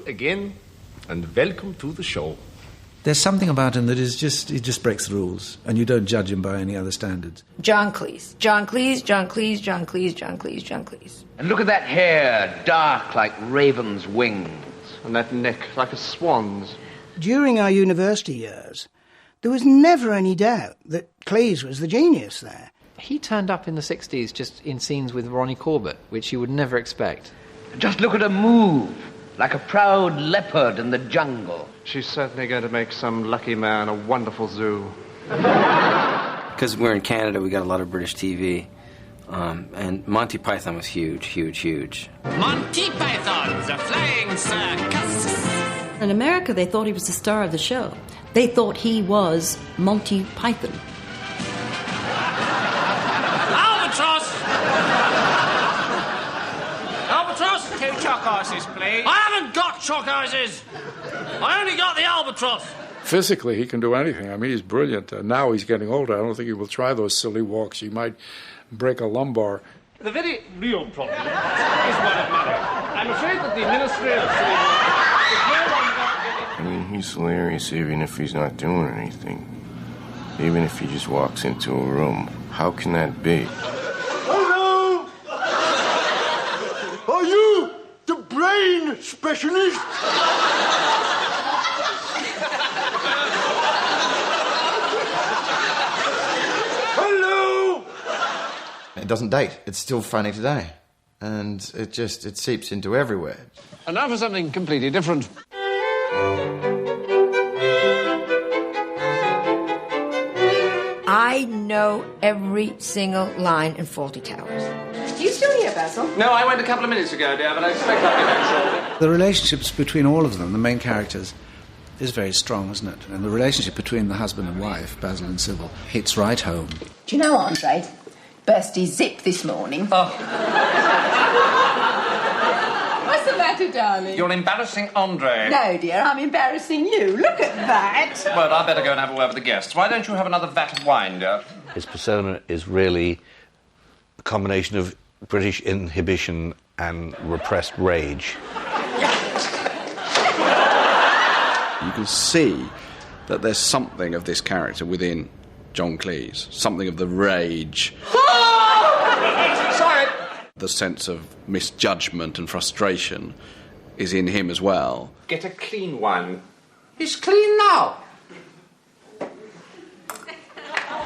again, and welcome to the show. There's something about him that is just, he just breaks the rules, and you don't judge him by any other standards. John Cleese. John Cleese, John Cleese, John Cleese, John Cleese, John Cleese. And look at that hair, dark like raven's wings. And that neck like a swan's. During our university years, there was never any doubt that Cleese was the genius there. He turned up in the 60s just in scenes with Ronnie Corbett, which you would never expect. Just look at her move, like a proud leopard in the jungle. She's certainly going to make some lucky man a wonderful zoo. Because we're in Canada, we got a lot of British TV. And Monty Python was huge, huge, huge. Monty Python, the Flying Circus. In America, they thought he was the star of the show. They thought he was Monty Python. Albatross! Albatross, 2 chalk horses, please. I haven't got chalk horses. I only got the albatross. Physically, he can do anything. I mean, he's brilliant. Now he's getting older. I don't think he will try those silly walks. He might break a lumbar. The very real problem is what it matters. I'm afraid that the Ministry of I mean, he's hilarious even if he's not doing anything. Even if he just walks into a room. How can that be? Hello! Are you the brain specialist? Hello! It doesn't date. It's still funny today. And it seeps into everywhere. And now for something completely different. I know every single line in Fawlty Towers. Do you still here, Basil? No, I went a couple of minutes ago, dear, but I expect I'll be back shortly. The relationships between all of them, the main characters, is very strong, isn't it? And the relationship between the husband and wife, Basil and Sybil, hits right home. Do you know, Andre, burst his zip this morning. Oh. What's the matter, darling? You're embarrassing Andre. No, dear, I'm embarrassing you. Look at that. Well, I'd better go and have a word with the guests. Why don't you have another vat of wine, dear? His persona is really a combination of British inhibition and repressed rage. You can see that there's something of this character within John Cleese, something of the rage. Sorry. The sense of misjudgment and frustration is in him as well. Get a clean one. He's clean now.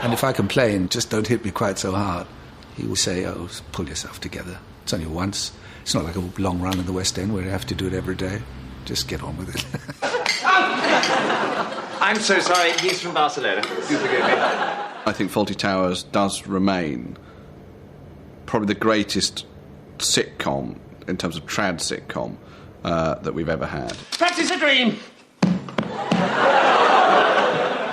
And if I complain, just don't hit me quite so hard. He will say, oh, pull yourself together. It's only once. It's not like a long run in the West End where you have to do it every day. Just get on with it. I'm so sorry. He's from Barcelona. Do forgive me. I think Fawlty Towers does remain probably the greatest sitcom, in terms of trad sitcom, that we've ever had. Perhaps it's a dream.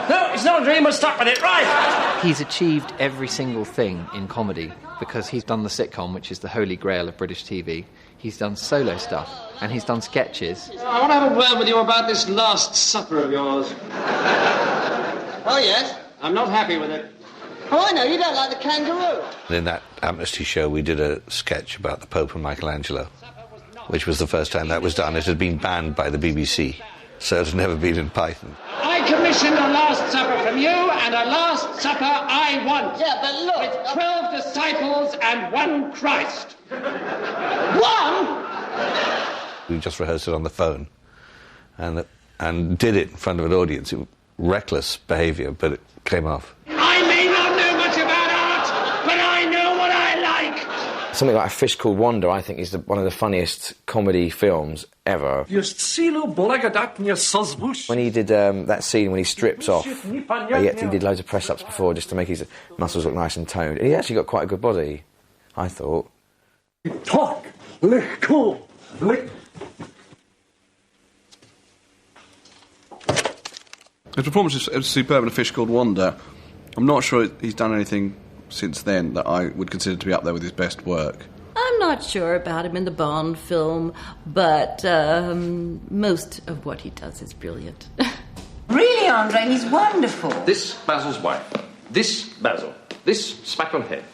No, it's not a dream. We'll stop with it. Right. He's achieved every single thing in comedy because he's done the sitcom, which is the holy grail of British TV. He's done solo stuff, and he's done sketches. I want to have a word with you about this Last Supper of yours. Oh, yes? I'm not happy with it. Oh, I know, you don't like the kangaroo. In that Amnesty show, we did a sketch about the Pope and Michelangelo, which was the first time that was done. It had been banned by the BBC, so it had never been in Python. I commissioned a Last Supper from you, and a Last Supper I want. Yeah, but look... With 12 disciples and 1 Christ. 1? We just rehearsed it on the phone and did it in front of an audience. It was reckless behaviour, but it came off. I may not know much about art, but I know what I like. Something like A Fish Called Wanda, I think, is one of the funniest comedy films ever. When he did that scene when he strips off, he did loads of press-ups before just to make his muscles look nice and toned. He actually got quite a good body, I thought. Talk, lick, cool, lick. His performance is superb in A Fish Called Wanda. I'm not sure he's done anything since then that I would consider to be up there with his best work. I'm not sure about him in the Bond film, but most of what he does is brilliant. Really, Andre, he's wonderful. This Basil's wife. This Basil. This smack on head.